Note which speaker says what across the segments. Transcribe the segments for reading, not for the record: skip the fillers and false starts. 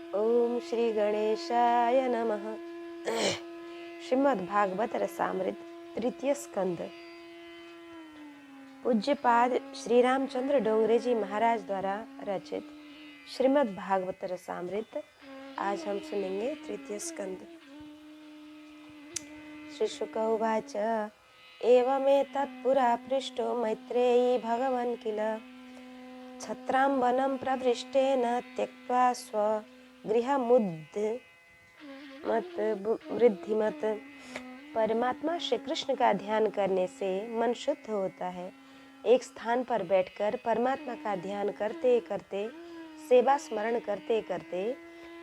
Speaker 1: ओम श्री गणेशाय नमः। श्रीमद् भागवत रसामृत तृतीय स्कंद। पूज्यपाद श्री रामचंद्र डोंगरे जी महाराज द्वारा रचित श्रीमद् भागवत रसामृत। आज हम सुनेंगे तृतीय स्कंद। श्री शुक उवाच एवमेतत् पुरा पृष्टो मैत्रेयी भगवन् किल छत्राम्बनं प्रवृष्टेन त्यक्त्वा वृद्धिमत। परमात्मा श्री कृष्ण का ध्यान करने से मन शुद्ध होता है। एक स्थान पर बैठकर परमात्मा का ध्यान करते करते, सेवा स्मरण करते करते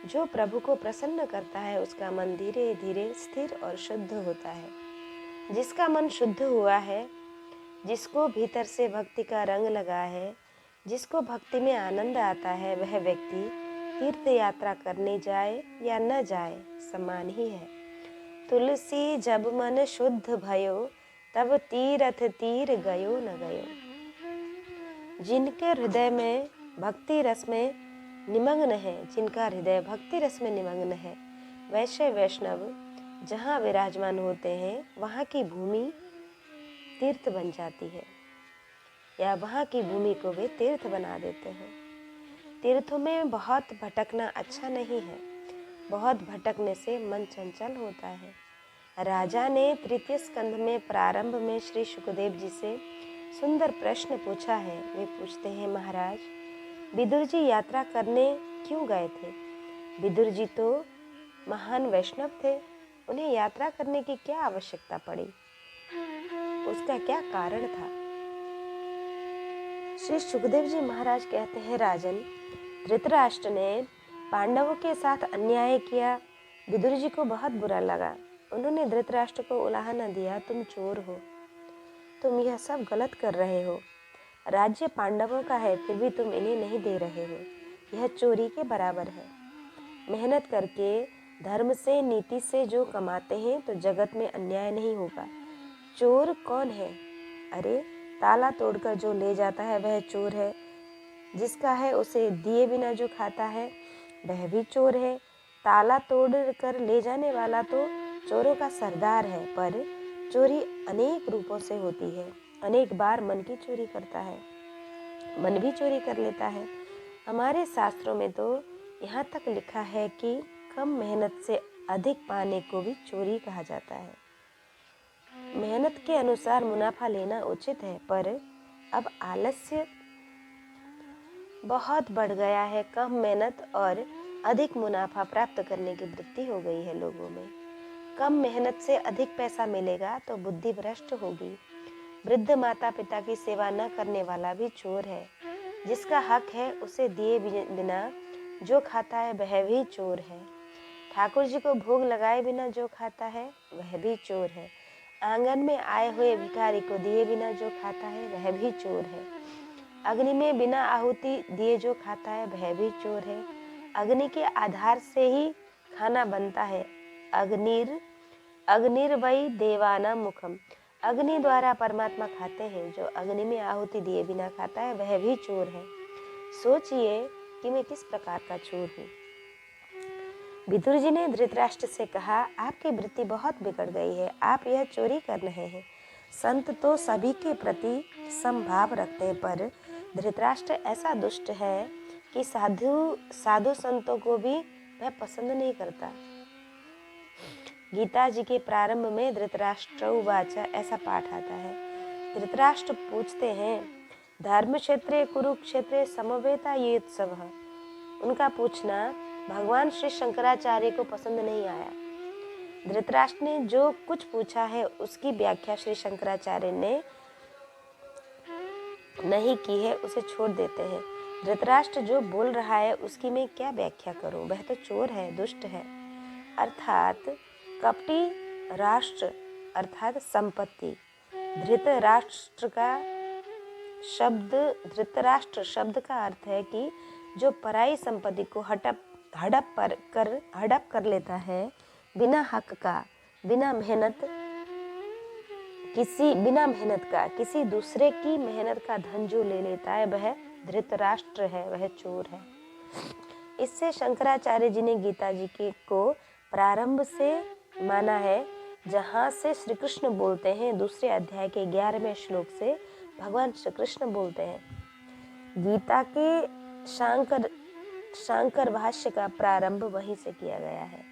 Speaker 1: जो प्रभु को प्रसन्न करता है उसका मन धीरे धीरे स्थिर और शुद्ध होता है। जिसका मन शुद्ध हुआ है, जिसको भीतर से भक्ति का रंग लगा है, जिसको भक्ति में आनंद आता है, वह व्यक्ति तीर्थ यात्रा करने जाए या न जाए समान ही है। तुलसी जब मन शुद्ध भयो तब तीरथ तीर गयो न गयो। जिनके हृदय में भक्ति रस में निमग्न है, जिनका हृदय भक्ति रस में निमग्न है, वैसे वैष्णव जहाँ विराजमान होते हैं वहाँ की भूमि तीर्थ बन जाती है, या वहाँ की भूमि को वे तीर्थ बना देते हैं। तीर्थों में बहुत भटकना अच्छा नहीं है। बहुत भटकने से मन चंचल होता है। राजा ने तृतीय स्कंध में प्रारंभ में श्री शुकदेव जी से सुंदर प्रश्न पूछा है। वे पूछते हैं, महाराज विदुर जी यात्रा करने क्यों गए थे? विदुर जी तो महान वैष्णव थे, उन्हें यात्रा करने की क्या आवश्यकता पड़ी? उसका क्या कारण था? श्री शुकदेव जी महाराज कहते हैं, राजन, धृतराष्ट्र ने पांडवों के साथ अन्याय किया। विदुर जी को बहुत बुरा लगा। उन्होंने धृतराष्ट्र को उलाहना दिया, तुम चोर हो, तुम यह सब गलत कर रहे हो। राज्य पांडवों का है, फिर भी तुम इन्हें नहीं दे रहे हो। यह चोरी के बराबर है। मेहनत करके धर्म से नीति से जो कमाते हैं तो जगत में अन्याय नहीं होगा। चोर कौन है? अरे ताला तोड़कर जो ले जाता है वह चोर है। जिसका है उसे दिए बिना जो खाता है वह भी चोर है। ताला तोड़ कर ले जाने वाला तो चोरों का सरदार है, पर चोरी अनेक रूपों से होती है। अनेक बार मन की चोरी करता है, मन भी चोरी कर लेता है। हमारे शास्त्रों में तो यहाँ तक लिखा है कि कम मेहनत से अधिक पाने को भी चोरी कहा जाता है। मेहनत के अनुसार मुनाफा लेना उचित है, पर अब आलस्य बहुत बढ़ गया है। कम मेहनत और अधिक मुनाफा प्राप्त करने की वृत्ति हो गई है लोगों में। कम मेहनत से अधिक पैसा मिलेगा तो बुद्धि भ्रष्ट होगी। वृद्ध माता पिता की सेवा न करने वाला भी चोर है। जिसका हक है उसे दिए बिना जो खाता है वह भी चोर है। ठाकुर जी को भोग लगाए बिना जो खाता है वह भी चोर है। आंगन में आए हुए भिखारी को दिए बिना जो खाता है वह भी चोर है। अग्नि में बिना आहुति दिए जो खाता है वह भी चोर है। अग्नि के आधार से ही खाना बनता है। अग्निर्वै देवाना मुखम। अग्नि द्वारा परमात्मा खाते हैं। जो अग्नि में आहुति दिए बिना खाता है वह भी चोर है। सोचिए कि मैं किस प्रकार का चोर हूँ। विदुर जी ने धृतराष्ट्र से कहा, आपकी वृत्ति बहुत बिगड़ गई है, आप यह चोरी कर रहे हैं। संत तो सभी के प्रति समभाव रखते हैं, पर धृतराष्ट्र ऐसा दुष्ट है कि साधु संतों को भी वह पसंद नहीं करता। गीता जी के प्रारंभ में धृतराष्ट्र उवाच ऐसा पाठ आता है। धृतराष्ट्र पूछते हैं, धर्म क्षेत्रे कुरुक्षेत्रे समवेता ये उत्सव। उनका पूछना भगवान श्री शंकराचार्य को पसंद नहीं आया। धृतराष्ट्र ने जो कुछ पूछा है उसकी व्याख्या श्री शंकराचार्य ने नहीं की है, उसे छोड़ देते हैं। धृतराष्ट्र जो बोल रहा है उसकी मैं क्या व्याख्या करूं? वह तो चोर है, दुष्ट है, अर्थात कपटी राष्ट्र अर्थात संपत्ति। धृतराष्ट्र शब्द का अर्थ है कि जो पराई संपत्ति को हड़प कर लेता है बिना हक का, बिना मेहनत का, किसी दूसरे की मेहनत का धन जो ले लेता है वह धृतराष्ट्र है, वह चोर है। इससे शंकराचार्य जी ने गीता जी के को प्रारंभ से माना है, जहाँ से श्री कृष्ण बोलते हैं। दूसरे अध्याय के 11वें श्लोक से भगवान श्री कृष्ण बोलते हैं। गीता के शांकर भाष्य का प्रारंभ वहीं से किया गया है।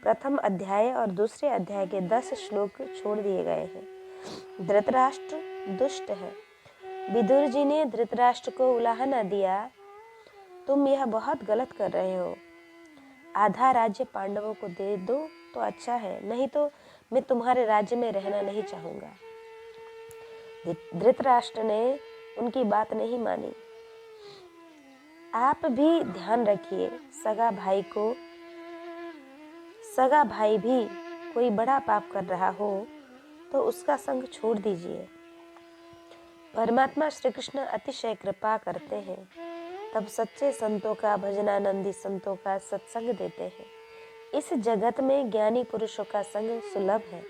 Speaker 1: प्रथम अध्याय और दूसरे अध्याय के 10 श्लोक छोड़ दिए गए हैं। धृतराष्ट्र दुष्ट है। विदुर जी ने धृतराष्ट्र को उलाहना दिया, तुम यह बहुत गलत कर रहे हो। आधा राज्य पांडवों को दे दो तो अच्छा है, नहीं तो मैं तुम्हारे राज्य में रहना नहीं चाहूंगा। धृतराष्ट्र ने उनकी बात नहीं मानी। आप भी ध्यान रखिए, सगा भाई भी कोई बड़ा पाप कर रहा हो तो उसका संग छोड़ दीजिए। परमात्मा श्री कृष्ण अतिशय कृपा करते हैं, तब सच्चे संतों का, भजनानंदी संतों का सत्संग देते हैं। इस जगत में ज्ञानी पुरुषों का संग सुलभ है।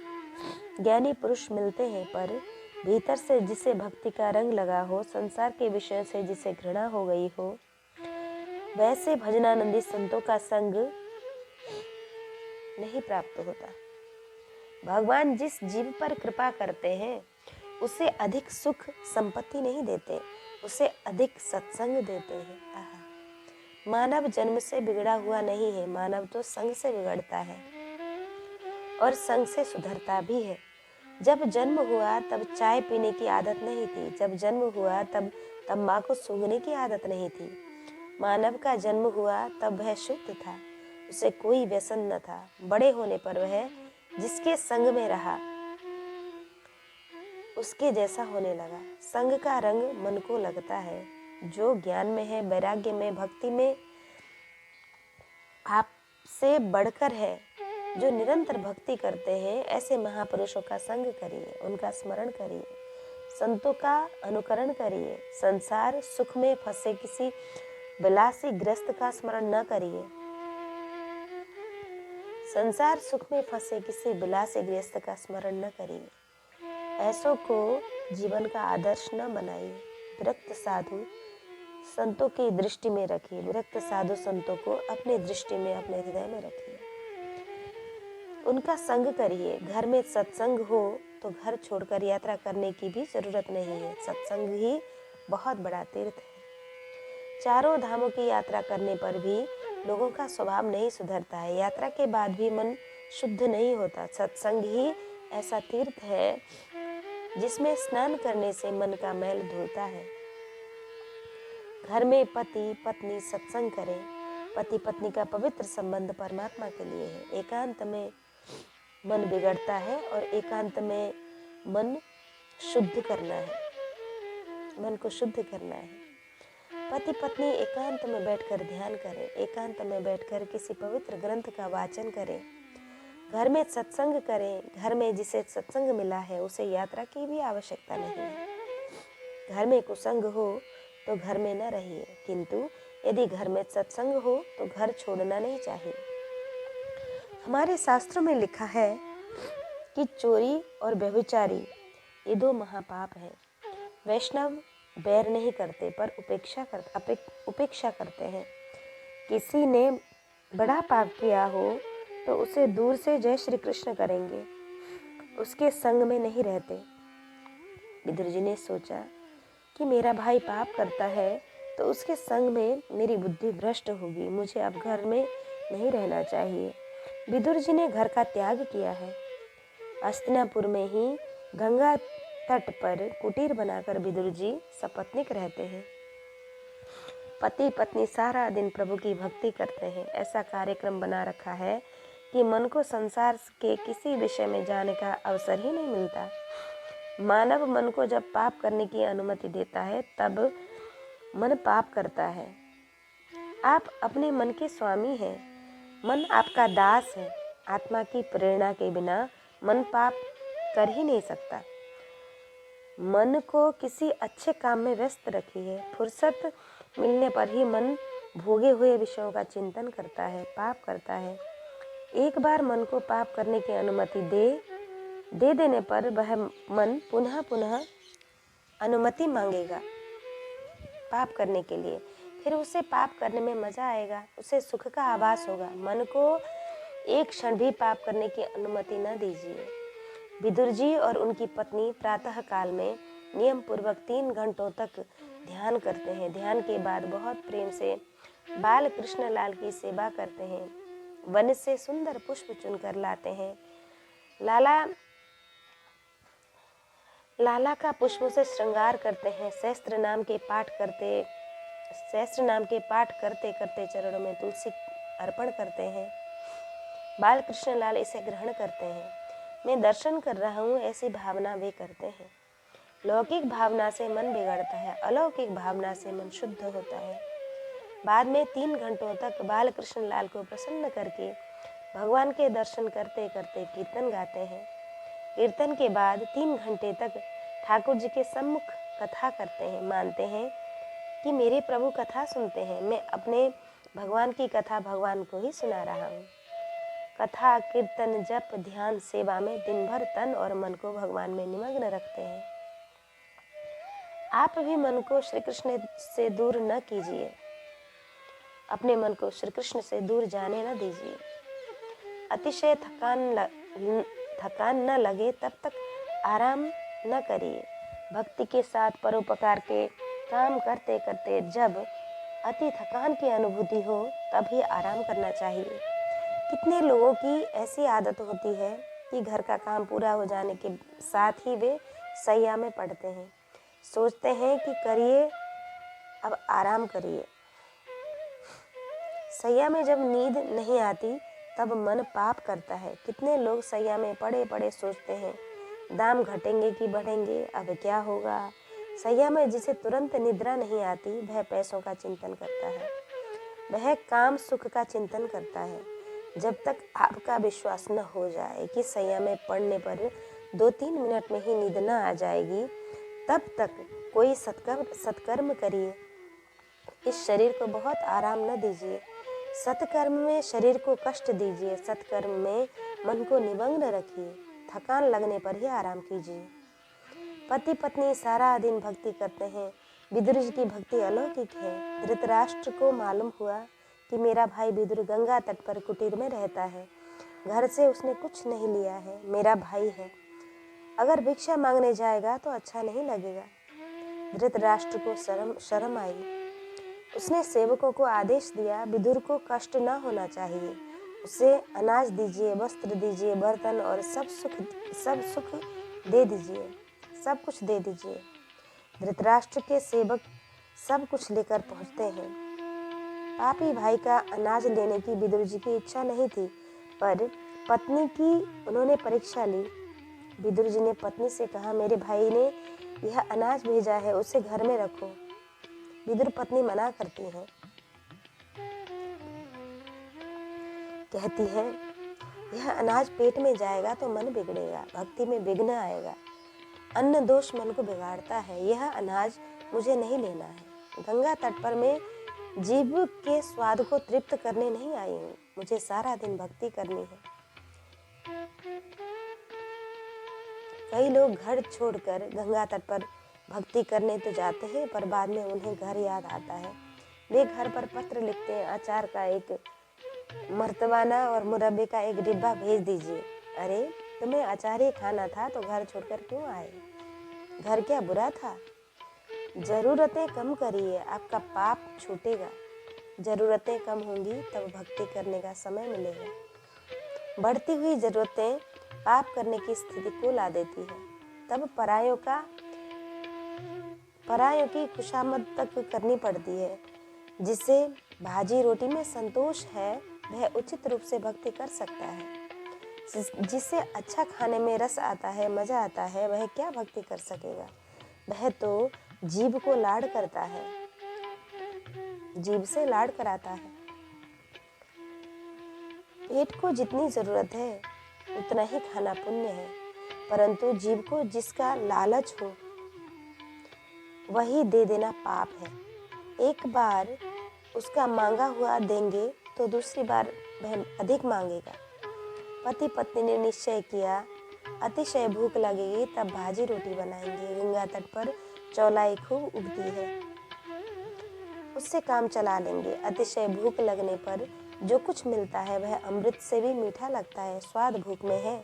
Speaker 1: ज्ञानी पुरुष मिलते हैं, पर भीतर से जिसे भक्ति का रंग लगा हो, संसार के विषय से जिसे घृणा हो गई हो, वैसे भजनानंदी संतों का संग नहीं प्राप्त होता। भगवान जिस जीव पर कृपा करते हैं उसे अधिक सुख संपत्ति नहीं देते, उसे अधिक सत्संग देते हैं। मानव जन्म से बिगड़ा हुआ नहीं है, मानव तो संग से बिगड़ता है और संग से सुधरता भी है। जब जन्म हुआ तब चाय पीने की आदत नहीं थी, जब जन्म हुआ तब तंबाकू सूंघने की आदत नहीं थी। मानव का जन्म हुआ तब वह शुद्ध था, उसे कोई व्यसन न था। बड़े होने पर वह जिसके संग में रहा उसके जैसा होने लगा। संग का रंग मन को लगता है। जो ज्ञान में है, वैराग्य में, भक्ति में आपसे बढ़कर है, जो निरंतर भक्ति करते हैं, ऐसे महापुरुषों का संग करिए, उनका स्मरण करिए, संतों का अनुकरण करिए। संसार सुख में फंसे किसी विलासी ग्रस्त का स्मरण न करिए। संसार सुख में फंसे किसी विलासी गृहस्थ का स्मरण न करिए। ऐसों को जीवन का आदर्श न बनाइए। विरक्त साधु संतों की दृष्टि में रखिए, विरक्त साधु संतों को अपनी दृष्टि में, अपने हृदय में रखिए, उनका संग करिए। घर में सत्संग हो तो घर छोड़कर यात्रा करने की भी जरूरत नहीं है। सत्संग ही बहुत बड़ा तीर्थ है। चारों धामों की यात्रा करने पर भी लोगों का स्वभाव नहीं सुधरता है, यात्रा के बाद भी मन शुद्ध नहीं होता। सत्संग ही ऐसा तीर्थ है जिसमें स्नान करने से मन का मैल धुलता है। घर में पति पत्नी सत्संग करें। पति पत्नी का पवित्र संबंध परमात्मा के लिए है। एकांत में मन बिगड़ता है और एकांत में मन शुद्ध करना है, मन को शुद्ध करना है। पति पत्नी एकांत में बैठकर ध्यान करें, एकांत में बैठकर किसी पवित्र ग्रंथ का वाचन करें। घर में सत्संग करें। घर में जिसे सत्संग मिला है उसे यात्रा की भी आवश्यकता नहीं है। घर में कुसंग हो तो घर में न रहिए, किंतु यदि घर में सत्संग हो तो घर छोड़ना नहीं चाहिए। हमारे शास्त्रों में लिखा है कि चोरी और व्यभिचारी ये 2 महापाप हैं। वैष्णव बैर नहीं करते पर उपेक्षा करते हैं। किसी ने बड़ा पाप किया हो तो उसे दूर से जय श्री कृष्ण करेंगे, उसके संग में नहीं रहते। विदुर जी ने सोचा कि मेरा भाई पाप करता है तो उसके संग में मेरी बुद्धि भ्रष्ट होगी, मुझे अब घर में नहीं रहना चाहिए। विदुर जी ने घर का त्याग किया है। हस्तिनापुर में ही गंगा तट पर कुटीर बनाकर विदुर जी सपत्नीक रहते हैं। पति पत्नी सारा दिन प्रभु की भक्ति करते हैं। ऐसा कार्यक्रम बना रखा है कि मन को संसार के किसी विषय में जाने का अवसर ही नहीं मिलता। मानव मन को जब पाप करने की अनुमति देता है तब मन पाप करता है। आप अपने मन के स्वामी हैं, मन आपका दास है। आत्मा की प्रेरणा के बिना मन पाप कर ही नहीं सकता। मन को किसी अच्छे काम में व्यस्त रखिए। फुर्सत मिलने पर ही मन भोगे हुए विषयों का चिंतन करता है, पाप करता है। एक बार मन को पाप करने की अनुमति दे देने पर वह मन पुनः पुनः अनुमति मांगेगा पाप करने के लिए, फिर उसे पाप करने में मजा आएगा, उसे सुख का आभास होगा। मन को एक क्षण भी पाप करने की अनुमति न दीजिए। विदुर जी और उनकी पत्नी प्रातः काल में नियम पूर्वक 3 घंटों तक ध्यान करते हैं। ध्यान के बाद बहुत प्रेम से बाल कृष्ण लाल की सेवा करते हैं। वन से सुंदर पुष्प चुनकर लाते हैं। लाला का पुष्पों से श्रृंगार करते हैं। सहस्त्र नाम के पाठ करते करते चरणों में तुलसी अर्पण करते हैं। बाल कृष्ण लाल इसे ग्रहण करते हैं। मैं दर्शन कर रहा हूँ ऐसी भावना वे करते हैं। लौकिक भावना से मन बिगड़ता है, अलौकिक भावना से मन शुद्ध होता है। बाद में 3 घंटों तक बाल कृष्ण लाल को प्रसन्न करके भगवान के दर्शन करते करते कीर्तन गाते हैं। कीर्तन के बाद 3 घंटे तक ठाकुर जी के सम्मुख कथा करते हैं। मानते हैं कि मेरे प्रभु कथा सुनते हैं, मैं अपने भगवान की कथा भगवान को ही सुना रहा हूँ। कथा, कीर्तन, जप, ध्यान, सेवा में दिन भर तन और मन को भगवान में निमग्न रखते हैं। आप भी मन को श्री कृष्ण से दूर न कीजिए, अपने मन को श्री कृष्ण से दूर जाने न दीजिए। अतिशय थकान न लगे तब तक आराम न करिए। भक्ति के साथ परोपकार के काम करते करते जब अति थकान की अनुभूति हो तभी आराम करना चाहिए। कितने लोगों की ऐसी आदत होती है कि घर का काम पूरा हो जाने के साथ ही वे सैया में पड़ते हैं। सोचते हैं कि करिए, अब आराम करिए। सैया में जब नींद नहीं आती तब मन पाप करता है। कितने लोग सैया में पड़े पड़े सोचते हैं, दाम घटेंगे कि बढ़ेंगे, अब क्या होगा। सैया में जिसे तुरंत निद्रा नहीं आती वह पैसों का चिंतन करता है, वह काम सुख का चिंतन करता है। जब तक आपका विश्वास न हो जाए कि सैया में पड़ने पर 2-3 मिनट में ही नींद न आ जाएगी, तब तक कोई सत्कर्म करिए। इस शरीर को बहुत आराम न दीजिए। सत्कर्म में शरीर को कष्ट दीजिए, सत्कर्म में मन को निमग्न रखिए। थकान लगने पर ही आराम कीजिए। पति पत्नी सारा दिन भक्ति करते हैं। विदुर जी की भक्ति अलौकिक है। धृतराष्ट्र को मालूम हुआ कि मेरा भाई विदुर गंगा तट पर कुटीर में रहता है, घर से उसने कुछ नहीं लिया है, मेरा भाई है, अगर भिक्षा मांगने जाएगा तो अच्छा नहीं लगेगा। धृतराष्ट्र को शर्म आई। उसने सेवकों को आदेश दिया, विदुर को कष्ट न होना चाहिए, उसे अनाज दीजिए, वस्त्र दीजिए, बर्तन और सब सुख दे दीजिए, सब कुछ दे दीजिए। धृतराष्ट्र के सेवक सब कुछ लेकर पहुंचते हैं। पापी भाई का अनाज लेने की विदुर जी की इच्छा नहीं थी, पर पत्नी की उन्होंने परीक्षा ली। विदुर जी ने पत्नी से कहा, मेरे भाई ने यह अनाज भेजा है, उसे घर में रखो। विदुर पत्नी मना करती है, कहती है यह अनाज पेट में जाएगा तो मन बिगड़ेगा, भक्ति में विघ्न आएगा, अन्न दोष मन को बिगाड़ता है, यह अनाज मुझे नहीं लेना है। गंगा तट पर मैं जीभ के स्वाद को तृप्त करने नहीं आई हूँ, मुझे सारा दिन भक्ति करनी है। कई लोग घर छोड़कर गंगा तट पर भक्ति करने तो जाते हैं, पर बाद में उन्हें घर याद आता है। वे घर पर पत्र लिखते हैं, अचार का एक मर्तबाना और मुरब्बे का एक डिब्बा भेज दीजिए। अरे तुम्हें अचार ही खाना था तो घर छोड़कर क्यों आए? घर क्या बुरा था? जरूरतें कम करिए, आपका पाप छूटेगा। जरूरतें कम होंगी तब भक्ति करने का समय मिलेगा। बढ़ती हुई जरूरतें पाप करने की स्थिति को ला देती है। तब परायों की खुशामद तक करनी पड़ती है। जिसे भाजी रोटी में संतोष है वह उचित रूप से भक्ति कर सकता है। जिसे अच्छा खाने में रस आता है, मजा आता है, वह क्या भक्ति कर सकेगा? वह तो जीभ को लाड करता है, जीभ से लाड कराता है। पेट को जितनी जरूरत है उतना ही खाना पुण्य है, परंतु जीभ को जिसका लालच हो वही दे देना पाप है। एक बार उसका मांगा हुआ देंगे तो दूसरी बार वह अधिक मांगेगा। पति पत्नी ने निश्चय किया, अतिशय भूख लगेगी तब भाजी रोटी बनाएंगे। गंगा तट पर चौलाई खूब उगती है, उससे काम चला लेंगे। अतिशय भूख लगने पर जो कुछ मिलता है वह अमृत से भी मीठा लगता है। स्वाद भूख में है,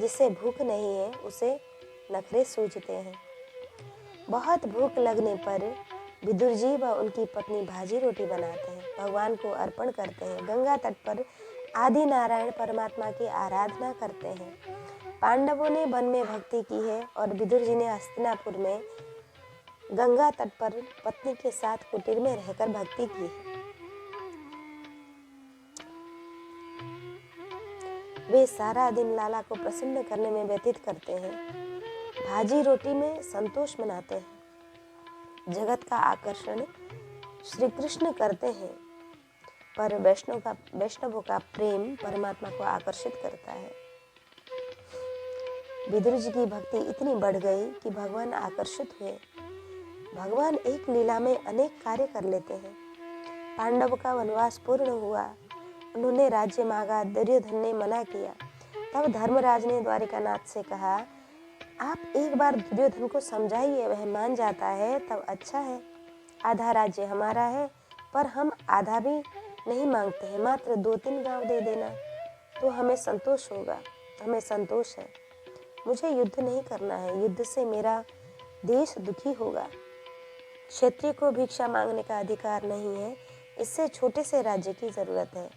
Speaker 1: जिसे भूख नहीं है उसे नखरे सूझते हैं। बहुत भूख लगने पर विदुर जी व उनकी पत्नी भाजी रोटी बनाते हैं, भगवान को अर्पण करते हैं। गंगा तट पर आदि नारायण परमात्मा की आराधना करते हैं। पांडवों ने वन में भक्ति की है और विदुर जी ने हस्तिनापुर में गंगा तट पर पत्नी के साथ कुटीर में रहकर भक्ति की है। वे सारा दिन लाला को प्रसन्न करने में व्यतीत करते हैं, भाजी रोटी में संतोष मनाते हैं। जगत का आकर्षण श्री कृष्ण करते हैं, पर वैष्णवों का प्रेम परमात्मा को आकर्षित करता है। विदुर जी की भक्ति इतनी बढ़ गई कि भगवान आकर्षित हुए। भगवान एक लीला में अनेक कार्य कर लेते हैं। पांडव का वनवास पूर्ण हुआ, उन्होंने राज्य मांगा, दुर्योधन ने मना किया। तब धर्मराज ने द्वारिकानाथ से कहा, आप एक बार दुर्योधन को समझाइए, वह मान जाता है तब अच्छा है। आधा राज्य हमारा है, पर हम आधा भी नहीं मांगते हैं, मात्र 2-3 गांव दे देना तो हमें संतोष होगा, हमें संतोष है। मुझे युद्ध नहीं करना है, युद्ध से मेरा देश दुखी होगा। क्षत्रिय को भिक्षा मांगने का अधिकार नहीं है, इससे छोटे से राज्य की जरूरत है।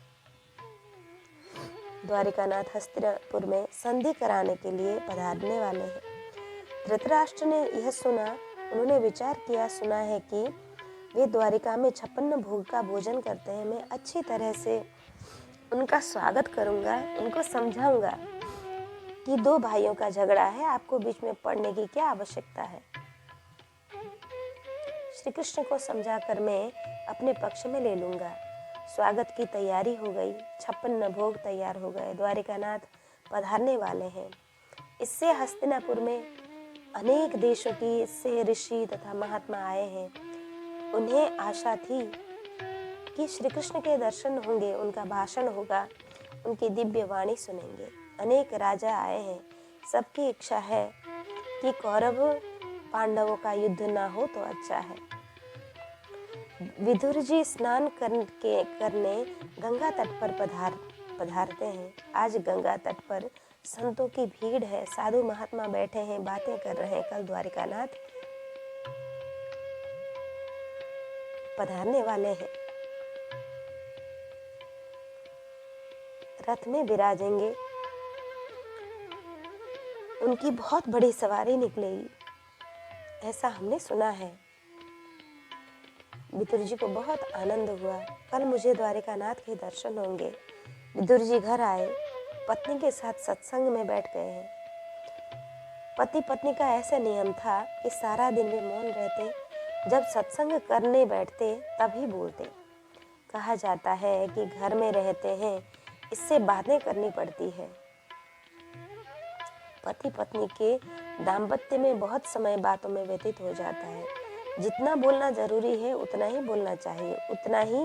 Speaker 1: द्वारिकानाथ हस्तिनापुर में संधि कराने के लिए पधारने वाले हैं। धृतराष्ट्र ने यह सुना, उन्होंने विचार किया, सुना है कि वे द्वारिका में 56 भोग का भोजन करते हैं। मैं अच्छी तरह से उनका स्वागत करूंगा, उनको समझाऊंगा कि 2 भाइयों का झगड़ा है, आपको बीच में पड़ने की क्या आवश्यकता है। श्री कृष्ण को समझाकर मैं अपने पक्ष में ले लूंगा। स्वागत की तैयारी हो गई, 56 भोग तैयार हो गए, द्वारिकानाथ पधारने वाले हैं। इससे हस्तिनापुर में अनेक देशों की से ऋषि तथा महात्मा आए हैं। उन्हें आशा थी कि श्री कृष्ण के दर्शन होंगे, उनका भाषण होगा, उनकी दिव्य वाणी सुनेंगे। अनेक राजा आए हैं, सबकी इच्छा है कि कौरव पांडवों का युद्ध ना हो तो अच्छा है। विदुर जी स्नान करने गंगा तट पर पधारते हैं। आज गंगा तट पर संतों की भीड़ है, साधु महात्मा बैठे हैं, बातें कर रहे हैं। कल द्वारिकानाथ पधारने वाले हैं, रथ में विराजेंगे, उनकी बहुत बड़ी सवारी निकलेगी, ऐसा हमने सुना है। विदुर जी को बहुत आनंद हुआ, कल मुझे द्वारिकानाथ के दर्शन होंगे। विदुर जी घर आए, पत्नी के साथ सत्संग में बैठ गए हैं। पति पत्नी का ऐसा नियम था कि सारा दिन वे मौन रहते, जब सत्संग करने बैठते तभी बोलते। कहा जाता है कि घर में रहते हैं, इससे बातें करनी पड़ती है। पति पत्नी के दाम्पत्य में बहुत समय बातों में व्यतीत हो जाता है। जितना बोलना जरूरी है उतना ही बोलना चाहिए, उतना ही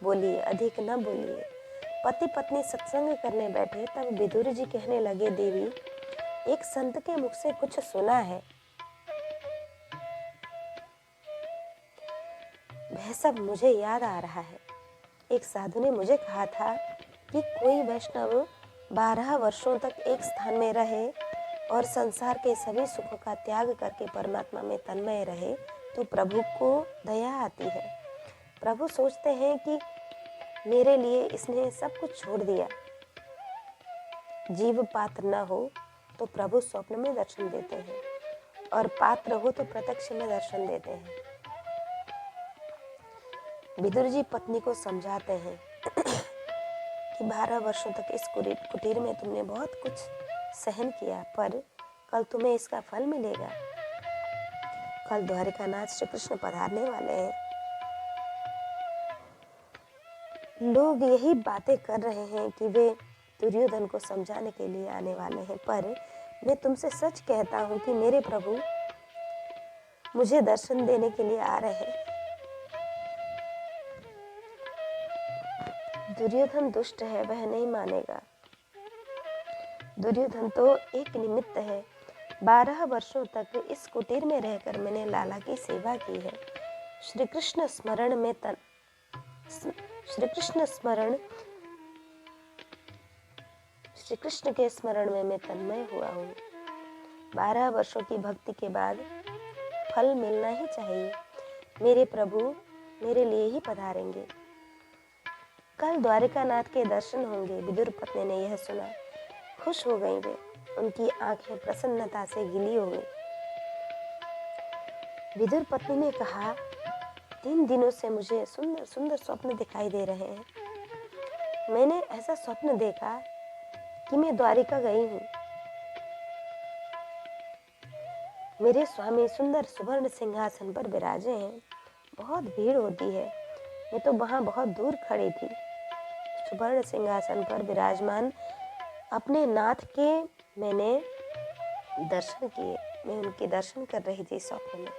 Speaker 1: बोलिए, अधिक न बोलिए। पति पत्नी सत्संग करने बैठे, तब विदुर जी कहने लगे, देवी, एक संत के मुख से कुछ सुना है, वह सब मुझे याद आ रहा है। एक साधु ने मुझे कहा था कि कोई वैष्णव 12 वर्षों तक एक स्थान में रहे और संसार के सभी सुखों का त्याग करके परमात्मा में तन्मय रहे तो प्रभु को दया आती है। प्रभु सोचते हैं कि मेरे लिए इसने सब कुछ छोड़ दिया। जीव पात्र न हो तो प्रभु स्वप्न में दर्शन देते हैं और पात्र हो तो प्रत्यक्ष में दर्शन देते हैं। विदुर जी पत्नी को समझाते हैं कि 12 वर्षों तक इस कुटीर में तुमने बहुत कुछ सहन किया, पर कल तुम्हें इसका फल मिलेगा। कल द्वारिकानाथ श्री कृष्ण पधारने वाले हैं। लोग यही बातें कर रहे हैं कि वे दुर्योधन को समझाने के लिए आने वाले हैं, पर मैं तुमसे सच कहता हूं कि मेरे प्रभु मुझे दर्शन देने के लिए आ रहे हैं। दुर्योधन दुष्ट है, वह नहीं मानेगा। दुर्योधन तो एक निमित्त है। 12 वर्षों तक इस कुटीर में रहकर मैंने लाला की सेवा की है। श्री कृष्ण स्मरण में श्री कृष्ण स्मरण श्री कृष्ण के स्मरण में मैं तन्मय हुआ हूँ। 12 वर्षों की भक्ति के बाद फल मिलना ही चाहिए। मेरे प्रभु मेरे लिए ही पधारेंगे। कल द्वारिकानाथ के दर्शन होंगे। विदुर पत्नी ने यह सुना, खुश हो गई वे। उनकी आंखें प्रसन्नता से गिली हो गई। विदुर पत्नी ने कहा, 3 दिनों से मुझे सुंदर सुंदर स्वप्न दिखाई दे रहे हैं। मैंने ऐसा स्वप्न देखा कि मैं द्वारिका गई हूँ। मेरे स्वामी सुंदर सुवर्ण सिंहासन पर विराजे हैं। बहुत भीड़ होती है। मैं तो वहाँ बहुत दूर खड़ी थी। सुवर्ण सिंहासन पर विराजमान अपने नाथ के मैंने दर्शन किए। मैं उनके दर्शन कर रही थी स्वप्न में।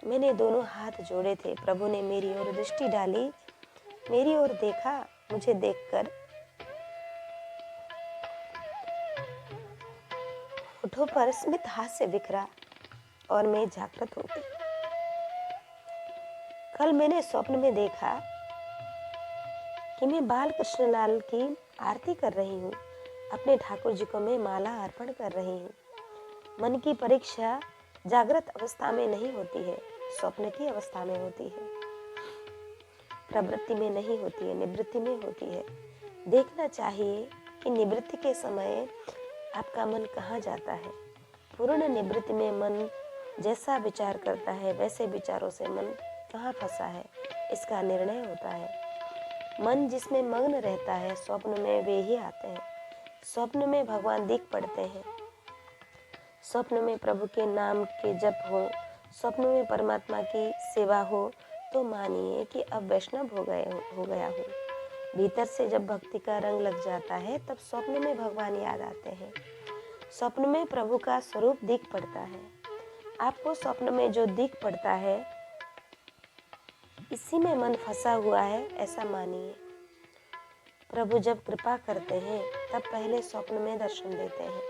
Speaker 1: मैंने दोनों हाथ जोड़े थे। प्रभु ने मेरी ओर दृष्टि डाली, मेरी ओर देखा। मुझे देखकर होठों पर स्मित हास्य बिखरा और मैं जागृत हो गई। कल मैंने स्वप्न में देखा कि मैं बाल कृष्णलाल की आरती कर रही हूँ। अपने ठाकुर जी को मैं माला अर्पण कर रही हूँ। मन की परीक्षा जागृत अवस्था में नहीं होती है, स्वप्न की अवस्था में होती है। प्रवृत्ति में नहीं होती है, निवृत्ति में होती है। देखना चाहिए कि निवृत्ति के समय आपका मन कहाँ जाता है। पूर्ण निवृत्ति में मन जैसा विचार करता है वैसे विचारों से मन कहाँ फंसा है, इसका निर्णय होता है। मन जिसमें मग्न रहता है, स्वप्न में वे ही आते हैं। स्वप्न में भगवान दिख पड़ते हैं। स्वप्न में प्रभु के नाम के जप हो, स्वप्न में परमात्मा की सेवा हो, तो मानिए कि अब वैष्णव हो गया हूँ। भीतर से जब भक्ति का रंग लग जाता है तब स्वप्न में भगवान याद आते हैं। स्वप्न में प्रभु का स्वरूप दिख पड़ता है। आपको स्वप्न में जो दिख पड़ता है इसी में मन फंसा हुआ है, ऐसा मानिए। प्रभु जब कृपा करते हैं तब पहले स्वप्न में दर्शन देते हैं।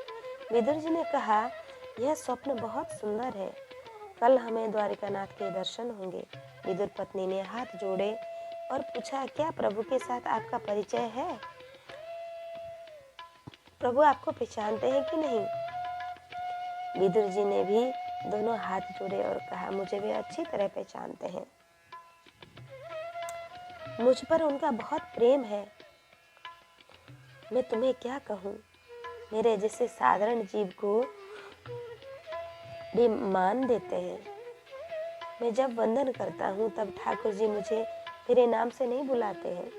Speaker 1: विदुर जी ने कहा, यह स्वप्न बहुत सुंदर है। कल हमें द्वारिकानाथ के दर्शन होंगे। विदुर पत्नी ने हाथ जोड़े और पूछा, क्या प्रभु के साथ आपका परिचय है? प्रभु आपको पहचानते हैं कि नहीं? विदुर जी ने भी दोनों हाथ जोड़े और कहा, मुझे वे अच्छी तरह पहचानते हैं। मुझ पर उनका बहुत प्रेम है। मैं तुम्हें क्या कहूँ, मेरे जैसे साधारण जीव को भी मान देते हैं। मैं जब वंदन करता हूँ तब ठाकुर जी मुझे मेरे नाम से नहीं बुलाते हैं।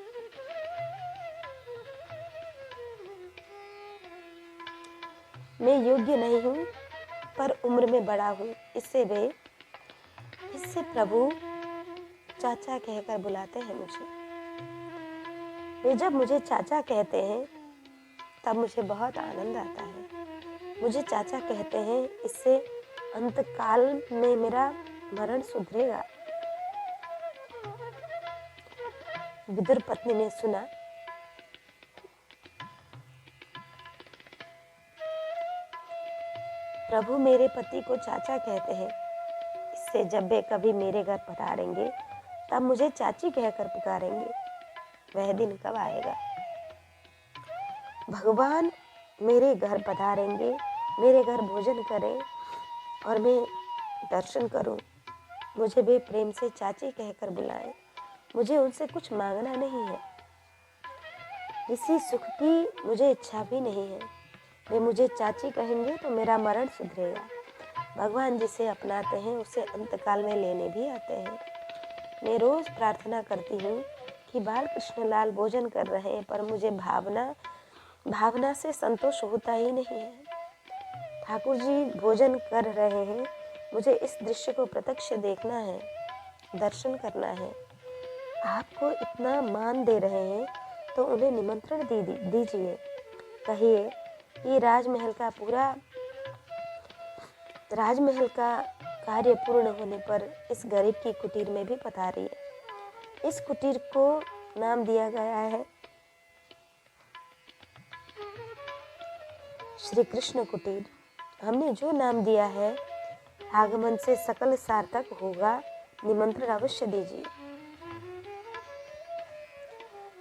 Speaker 1: मैं योग्य नहीं हूँ पर उम्र में बड़ा हूँ, इससे प्रभु चाचा कहकर बुलाते हैं मुझे। वे जब मुझे चाचा कहते हैं तब मुझे बहुत आनंद आता है। मुझे चाचा कहते हैं, इससे अंतकाल में मेरा मरण सुधरेगा। विदुर पत्नी ने सुना। प्रभु मेरे पति को चाचा कहते हैं, इससे जब वे कभी मेरे घर पधारेंगे तब मुझे चाची कहकर पुकारेंगे। वह दिन कब आएगा? भगवान मेरे घर पधारेंगे, मेरे घर भोजन करें और मैं दर्शन करूं। मुझे वे प्रेम से चाची कहकर बुलाएं। मुझे उनसे कुछ मांगना नहीं है। किसी सुख की मुझे इच्छा भी नहीं है। वे मुझे चाची कहेंगे तो मेरा मरण सुधरेगा। भगवान जिसे अपनाते हैं उसे अंतकाल में लेने भी आते हैं। मैं रोज प्रार्थना करती हूँ कि बाल कृष्णलाल भोजन कर रहे हैं, पर मुझे भावना से संतोष होता ही नहीं है। ठाकुर जी भोजन कर रहे हैं, मुझे इस दृश्य को प्रत्यक्ष देखना है, दर्शन करना है। आपको इतना मान दे रहे हैं तो उन्हें निमंत्रण दीजिए। कहिए कि राजमहल का कार्य पूर्ण होने पर इस गरीब की कुटीर में भी पधारिए। इस कुटीर को नाम दिया गया है श्री कृष्ण कुटीर। हमने जो नाम दिया है, आगमन से सकल सार्थक होगा। निमंत्रण अवश्य दीजिए।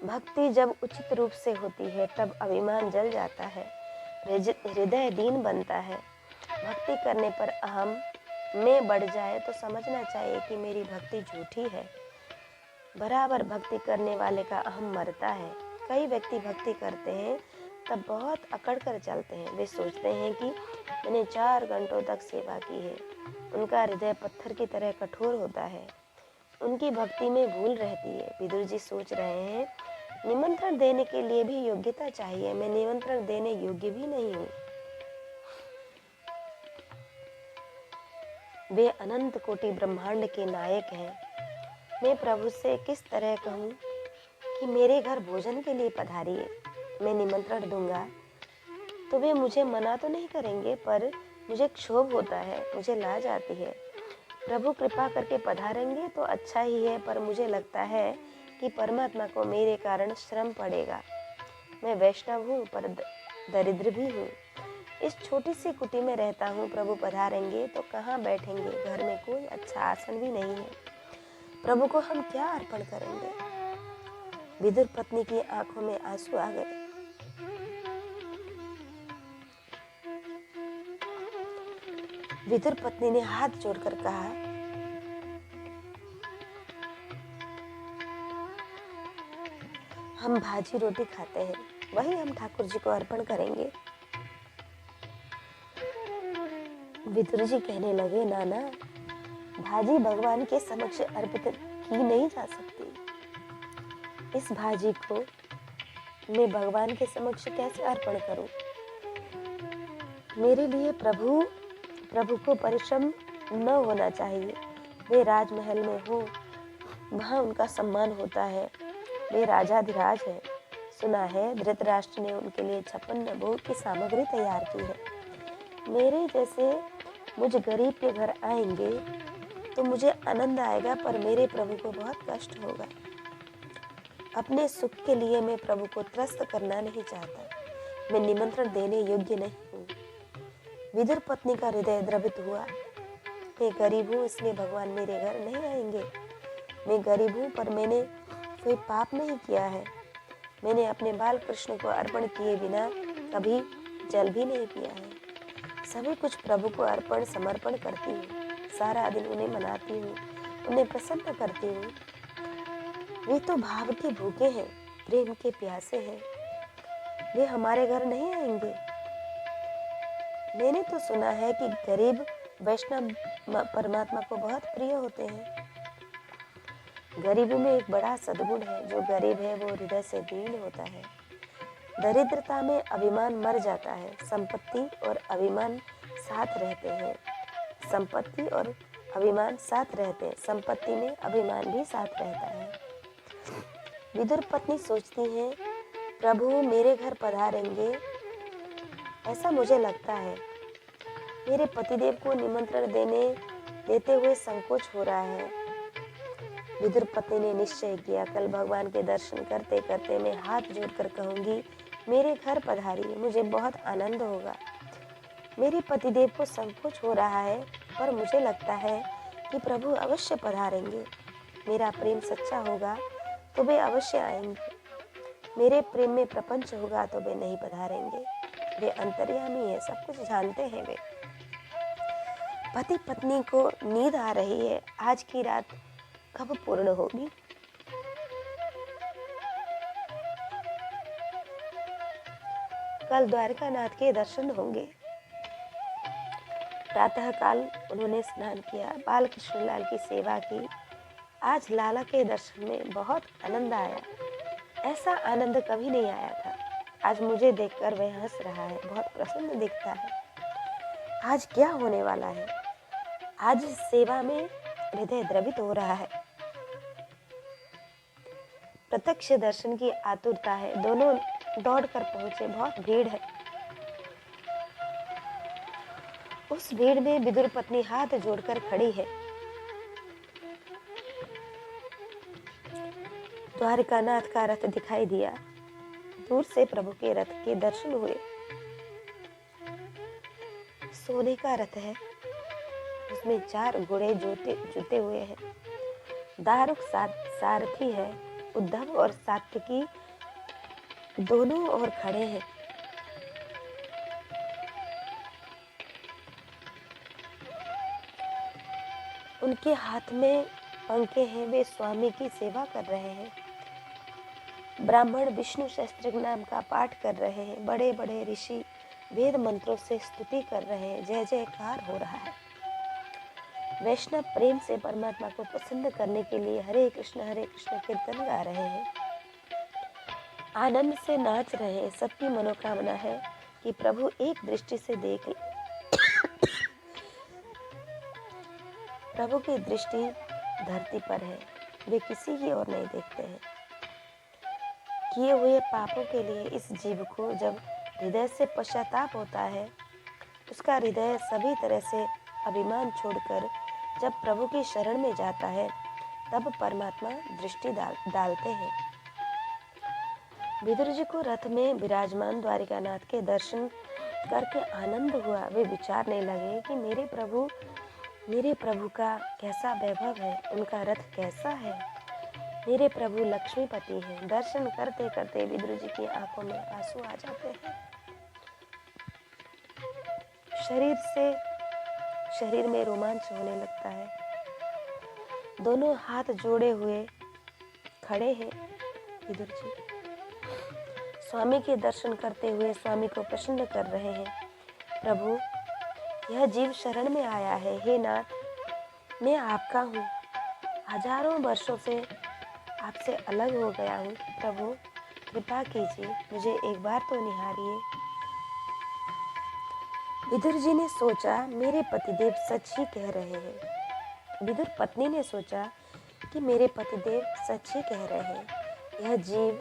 Speaker 1: भक्ति जब उचित रूप से होती है तब अभिमान जल जाता है, हृदय दीन बनता है। भक्ति करने पर अहम में बढ़ जाए तो समझना चाहिए कि मेरी भक्ति झूठी है। बराबर भक्ति करने वाले का अहम मरता है। कई व्यक्ति भक्ति करते हैं तब बहुत अकड़ कर चलते हैं। वे सोचते हैं कि मैंने 4 घंटों तक सेवा की है। उनका हृदय पत्थर की तरह कठोर होता है। उनकी भक्ति में भूल रहती है। विदुर जी सोच रहे हैं, निमंत्रण देने के लिए भी योग्यता चाहिए। मैं निमंत्रण देने योग्य भी नहीं हूँ। वे अनंत कोटि ब्रह्मांड के नायक हैं। मैं प्रभु से किस तरह कहूँ कि मेरे घर भोजन के लिए पधारिए। मैं निमंत्रण दूंगा तो वे मुझे मना तो नहीं करेंगे, पर मुझे क्षोभ होता है, मुझे लाज आती है। प्रभु कृपा करके पधारेंगे तो अच्छा ही है, पर मुझे लगता है कि परमात्मा को मेरे कारण श्रम पड़ेगा। मैं वैष्णव हूँ पर दरिद्र भी हूँ। इस छोटी सी कुटी में रहता हूँ। प्रभु पधारेंगे तो कहाँ बैठेंगे? घर में कोई अच्छा आसन भी नहीं है। प्रभु को हम क्या अर्पण करेंगे? विदुर पत्नी की आंखों में आंसू आ गए। विदुर पत्नी ने हाथ जोड़कर कहा, हम भाजी रोटी खाते हैं, वही हम ठाकुर जी को अर्पण करेंगे। विदुर जी कहने लगे, नाना, भाजी भगवान के समक्ष अर्पित की नहीं जा सकती। इस भाजी को मैं भगवान के समक्ष कैसे अर्पण करूं? मेरे लिए प्रभु को परिश्रम न होना चाहिए। वे राजमहल में हो, वहाँ उनका सम्मान होता है। वे राजाधिराज है। सुना है धृतराष्ट्र ने उनके लिए 56 भोग की सामग्री तैयार की है। मेरे जैसे मुझ गरीब के घर आएंगे तो मुझे आनंद आएगा, पर मेरे प्रभु को बहुत कष्ट होगा। अपने सुख के लिए मैं प्रभु को त्रस्त करना नहीं चाहता। मैं निमंत्रण देने योग्य नहीं हूँ। विदुर पत्नी का हृदय द्रवित हुआ। मैं गरीब हूँ, इसलिए भगवान मेरे घर नहीं आएंगे। मैं गरीब हूँ, पर मैंने कोई पाप नहीं किया है। मैंने अपने बाल कृष्ण को अर्पण किए बिना कभी जल भी नहीं पिया है। सभी कुछ प्रभु को अर्पण समर्पण करती हूँ। सारा दिन उन्हें मनाती हूँ, उन्हें प्रसन्न करती हूँ। वे तो भाव के भूखे हैं, प्रेम के प्यासे हैं। वे हमारे घर नहीं आएंगे। मैंने तो सुना है कि गरीब वैष्णव परमात्मा को बहुत प्रिय होते हैं। गरीबों में एक बड़ा सद्गुण है। जो गरीब है वो हृदय से दीन होता है। दरिद्रता में अभिमान मर जाता है। संपत्ति और अभिमान साथ रहते हैं। संपत्ति और अभिमान साथ रहते हैं। संपत्ति में अभिमान भी साथ रहता है। विदुर पत्नी सोचती है, प्रभु मेरे घर पधारेंगे, ऐसा मुझे लगता है। मेरे पतिदेव को निमंत्रण देते हुए संकोच हो रहा है। विदुर पत्नी ने निश्चय किया, कल भगवान के दर्शन करते करते मैं हाथ जोड़कर कहूंगी, मेरे घर पधारिए, मुझे बहुत आनंद होगा। मेरे पतिदेव को संकोच हो रहा है, पर मुझे लगता है कि प्रभु अवश्य पधारेंगे। मेरा प्रेम सच्चा होगा तो वे अवश्य आएंगे। मेरे प्रेम में प्रपंच होगा तो वे नहीं पधारेंगे। वे अंतर्यामी है, सब कुछ जानते हैं। वे पति पत्नी को नींद आ रही है। आज की रात कब पूर्ण होगी? कल द्वारकानाथ के दर्शन होंगे। प्रातः काल उन्होंने स्नान किया, बाल कृष्ण लाल की सेवा की। आज लाला के दर्शन में बहुत आनंद आया। ऐसा आनंद कभी नहीं आया था। आज मुझे देखकर वह हंस रहा है, बहुत प्रसन्न दिखता है। आज क्या होने वाला है? आज सेवा में हृदय द्रवित हो रहा है। प्रत्यक्ष दर्शन की आतुरता है। दोनों दौड़कर पहुंचे। बहुत भीड़ है। उस भीड़ में विदुर पत्नी हाथ जोड़कर खड़ी है। द्वारकानाथ का रथ दिखाई दिया। दूर से प्रभु के रथ के दर्शन हुए। सोने का रथ है, उसमें 4 घोड़े जुते हुए हैं। दारुक सारथी है। उद्धव और सात्विकी दोनों ओर खड़े हैं। उनके हाथ में पंखे हैं, वे स्वामी की सेवा कर रहे हैं। ब्राह्मण विष्णु सहस्त्र नाम का पाठ कर रहे हैं। बड़े बड़े ऋषि वेद मंत्रों से स्तुति कर रहे हैं। जय जयकार हो रहा है। वैष्णव प्रेम से परमात्मा को प्रसन्न करने के लिए हरे कृष्ण कीर्तन गा रहे हैं। आनंद से नाच रहे हैं। सबकी मनोकामना है कि प्रभु एक दृष्टि से देख ले। प्रभु की दृष्टि धरती पर है, वे किसी की ओर नहीं देखते हैं। किए हुए पापों के लिए इस जीव को जब हृदय से पश्चाताप होता है, उसका हृदय सभी तरह से अभिमान छोड़कर जब प्रभु की शरण में जाता है, तब परमात्मा दृष्टि डालते हैं। विदुर जी को रथ में विराजमान द्वारिकानाथ के दर्शन करके आनंद हुआ। वे विचारने लगे कि मेरे प्रभु का कैसा वैभव है, उनका रथ कैसा है। मेरे प्रभु लक्ष्मीपति हैं। दर्शन करते करते विदुर जी की आंखों में आंसू आ जाते हैं। शरीर में रोमांच होने लगता है। दोनों हाथ जोड़े हुए खड़े हैं विदुर जी। स्वामी के दर्शन करते हुए स्वामी को प्रसन्न कर रहे हैं। प्रभु, यह जीव शरण में आया है। हे नाथ, मैं आपका हूँ। हजारों वर्षों से आपसे अलग हो गया हूँ। प्रभु, कृपा कीजिए, मुझे एक बार तो निहारिए। विदुर जी ने सोचा, मेरे पतिदेव सच ही कह रहे हैं। विदुर पत्नी ने सोचा कि मेरे पतिदेव सच ही कह रहे हैं। यह जीव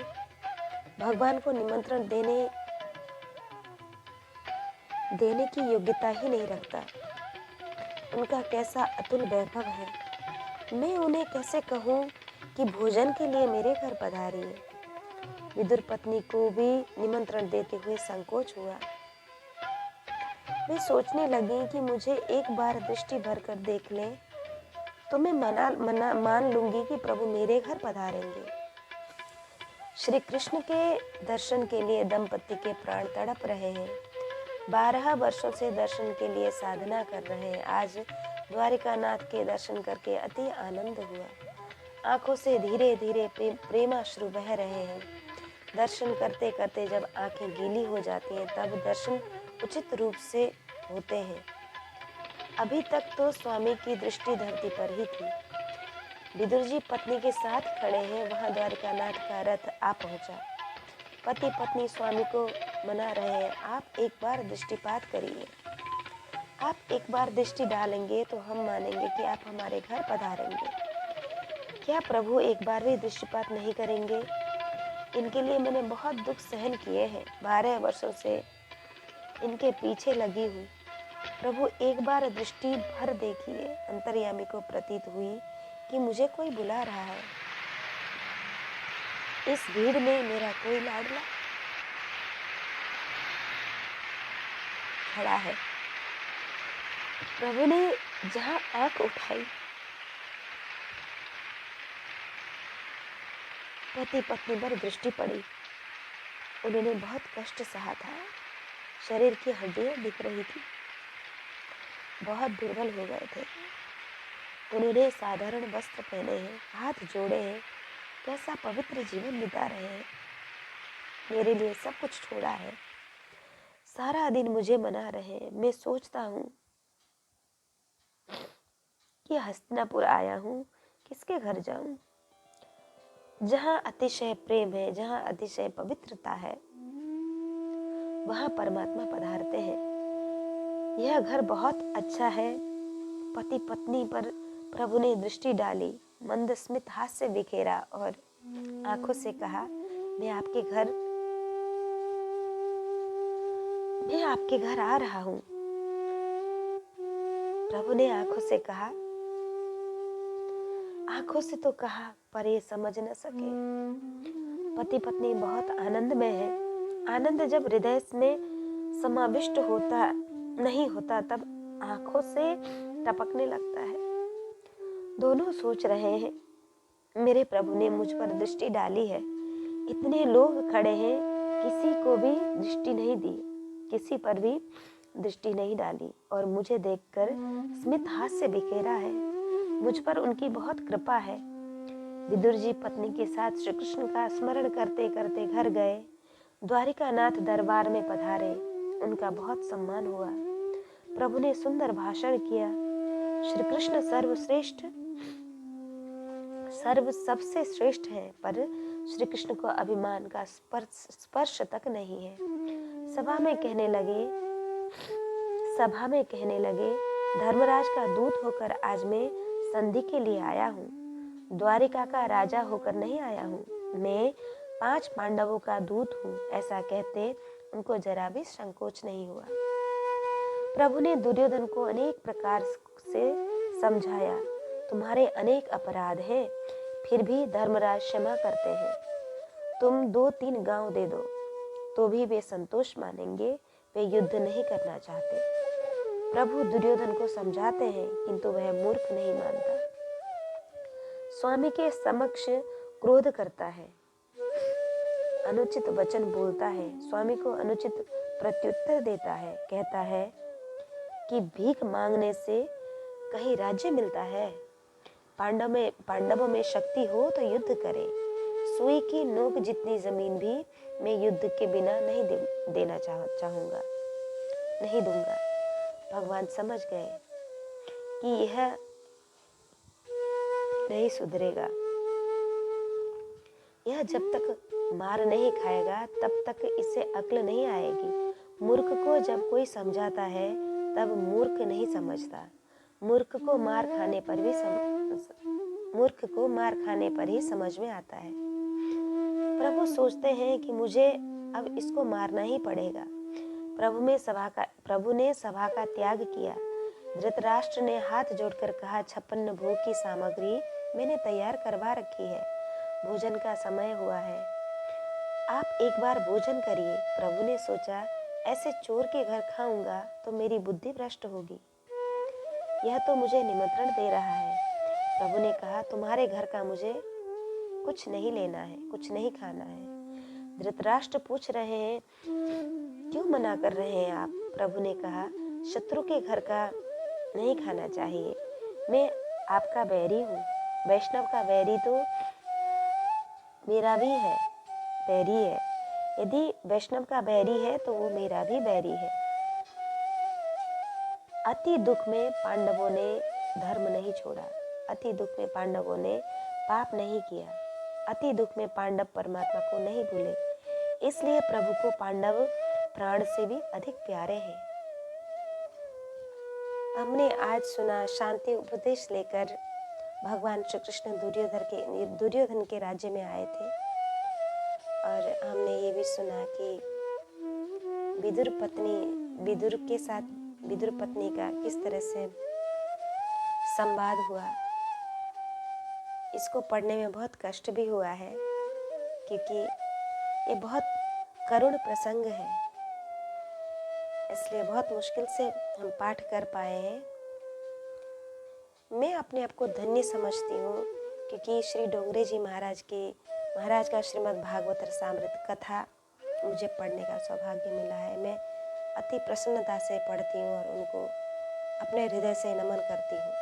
Speaker 1: भगवान को निमंत्रण देने की योग्यता ही नहीं रखता। उनका कैसा अतुल वैभव है। मैं उन्हें कैसे कहूँ कि भोजन के लिए मेरे घर पधारिए। विदुर पत्नी को भी निमंत्रण देते हुए संकोच हुआ। वे सोचने लगी कि मुझे एक बार दृष्टि भर कर देख लें तो मैं मान लूंगी कि प्रभु मेरे घर पधारेंगे। श्री कृष्ण के दर्शन के लिए दंपति के प्राण तड़प रहे हैं। 12 वर्षों से दर्शन के लिए साधना कर रहे हैं। आज द्वारिकानाथ के दर्शन करके अति आनंद हुआ। आंखों से धीरे धीरे प्रेमाश्रु बह रहे हैं। दर्शन करते करते जब आंखें गीली हो जाती हैं, तब दर्शन उचित रूप से होते हैं। अभी तक तो स्वामी की दृष्टि धरती पर ही थी। विदुर जी पत्नी के साथ खड़े हैं। वहां द्वारिकानाथ का रथ आ पहुंचा। पति पत्नी स्वामी को मना रहे हैं, आप एक बार दृष्टिपात करिए। आप एक बार दृष्टि डालेंगे तो हम मानेंगे कि आप हमारे घर पधारेंगे। क्या प्रभु एक बार भी दृष्टिपात नहीं करेंगे? इनके लिए मैंने बहुत दुख सहन किए हैं। 12 वर्षों से इनके पीछे लगी हूँ। प्रभु एक बार दृष्टि भर देखिए। अंतर्यामी को प्रतीत हुई कि मुझे कोई बुला रहा है। इस भीड़ में मेरा कोई लाडला खड़ा है। प्रभु ने जहां आंख उठाई, पति पत्नी पर दृष्टि पड़ी। उन्होंने बहुत कष्ट सहा था। शरीर की हड्डियां दिख रही थी, बहुत दुर्बल हो गए थे। उन्होंने साधारण वस्त्र पहने हैं, हाथ जोड़े हैं, कैसा पवित्र जीवन बिता रहे हैं। मेरे लिए सब कुछ छोड़ा है, सारा दिन मुझे मना रहे हैं। मैं सोचता हूँ कि हस्तिनापुर आया हूँ, किसके घर जाऊं? जहाँ अतिशय प्रेम है, जहाँ अतिशय पवित्रता है, वहाँ परमात्मा पधारते हैं। यह घर बहुत अच्छा है। पति पत्नी पर प्रभु ने दृष्टि डाली, मंद स्मित हास्य बिखेरा और आंखों से कहा, मैं आपके घर आ रहा हूँ। प्रभु ने आंखों से तो कहा, पर ये समझ न सके। पति पत्नी बहुत आनंद में है। आनंद जब हृदय में समाविष्ट नहीं होता, तब आंखों से टपकने लगता है। दोनों सोच रहे हैं, मेरे प्रभु ने मुझ पर दृष्टि डाली है। इतने लोग खड़े हैं, किसी को भी दृष्टि नहीं दी, किसी पर भी दृष्टि नहीं डाली, और मुझे देखकर स्मित हास्य बिखेरा है। मुझ पर उनकी बहुत कृपा है। विदुर जी पत्नी के साथ श्री कृष्ण का स्मरण करते करते घर गए। द्वारिकानाथ दरबार में पधारे। उनका बहुत सम्मान हुआ। प्रभु ने सुंदर भाषण किया। श्री कृष्ण सबसे श्रेष्ठ है, पर श्री कृष्ण को अभिमान का स्पर्श तक नहीं है। सभा में कहने लगे, धर्मराज का दूत होकर आज मैं संधि के लिए आया हूँ। द्वारिका का राजा होकर नहीं आया हूँ। मैं 5 पांडवों का दूत हूँ। ऐसा कहते उनको जरा भी संकोच नहीं हुआ। प्रभु ने दुर्योधन को अनेक प्रकार से समझाया। तुम्हारे अनेक अपराध हैं, फिर भी धर्मराज क्षमा करते हैं। तुम 2-3 गांव दे दो तो भी वे संतोष मानेंगे। वे युद्ध नहीं करना चाहते। प्रभु दुर्योधन को समझाते हैं, किंतु वह मूर्ख नहीं मानता। स्वामी के समक्ष क्रोध करता है, अनुचित वचन बोलता है, स्वामी को अनुचित प्रत्युत्तर देता है। कहता है कि भीख मांगने से कहीं राज्य मिलता है। पांडवों में शक्ति हो तो युद्ध करे। सुई की नोक जितनी जमीन भी मैं युद्ध के बिना नहीं देना चाहूंगा, नहीं दूंगा। भगवान समझ गए कि यह नहीं सुधरेगा। यह जब तक मार नहीं खाएगा तब तक इसे अक्ल नहीं आएगी। मूर्ख को जब कोई समझाता है तब मूर्ख नहीं समझता। मूर्ख को मार खाने पर ही समझ में आता है। प्रभु सोचते हैं कि मुझे अब इसको मारना ही पड़ेगा। प्रभु ने सभा का त्याग किया। धृतराष्ट्र ने हाथ जोड़कर कहा, 56 भोग की सामग्री मैंने तैयार करवा रखी है। भोजन का समय हुआ है, आप एक बार भोजन करिए। प्रभु ने सोचा, ऐसे चोर के घर खाऊंगा तो मेरी बुद्धि भ्रष्ट होगी। यह तो मुझे निमंत्रण दे रहा है। प्रभु ने कहा, तुम्हारे घर का मुझे कुछ नहीं लेना है, कुछ नहीं खाना है। धृतराष्ट्र पूछ रहे हैं, क्यों मना कर रहे हैं आप? प्रभु ने कहा, शत्रु के घर का नहीं खाना चाहिए। मैं आपका बैरी हूँ। वैष्णव का बैरी तो मेरा भी है, बैरी है। यदि वैष्णव का बैरी है तो वो मेरा भी बैरी है। अति दुख में पांडवों ने धर्म नहीं छोड़ा। अति दुख में पांडवों ने पाप नहीं किया। अति दुख में पांडव परमात्मा को नहीं भूले। इसलिए प्रभु को पांडव प्राण से भी अधिक प्यारे हैं। हमने आज सुना शांति उपदेश लेकर भगवान श्री कृष्ण दुर्योधन के राज्य में आए थे, और हमने ये भी सुना कि विदुर पत्नी का किस तरह से संवाद हुआ। इसको पढ़ने में बहुत कष्ट भी हुआ है, क्योंकि ये बहुत करुण प्रसंग है, इसलिए बहुत मुश्किल से हम पाठ कर पाए हैं। मैं अपने आप को धन्य समझती हूँ, क्योंकि श्री डोंगरे जी महाराज का श्रीमद् भागवत रसामृत कथा मुझे पढ़ने का सौभाग्य मिला है। मैं अति प्रसन्नता से पढ़ती हूँ और उनको अपने हृदय से नमन करती हूँ।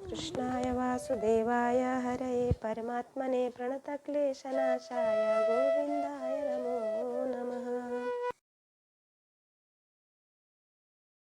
Speaker 1: कृष्णाय वासुदेवाय हरये परमात्मने प्रणतक्लेशनाशाय गोविंदाय नमो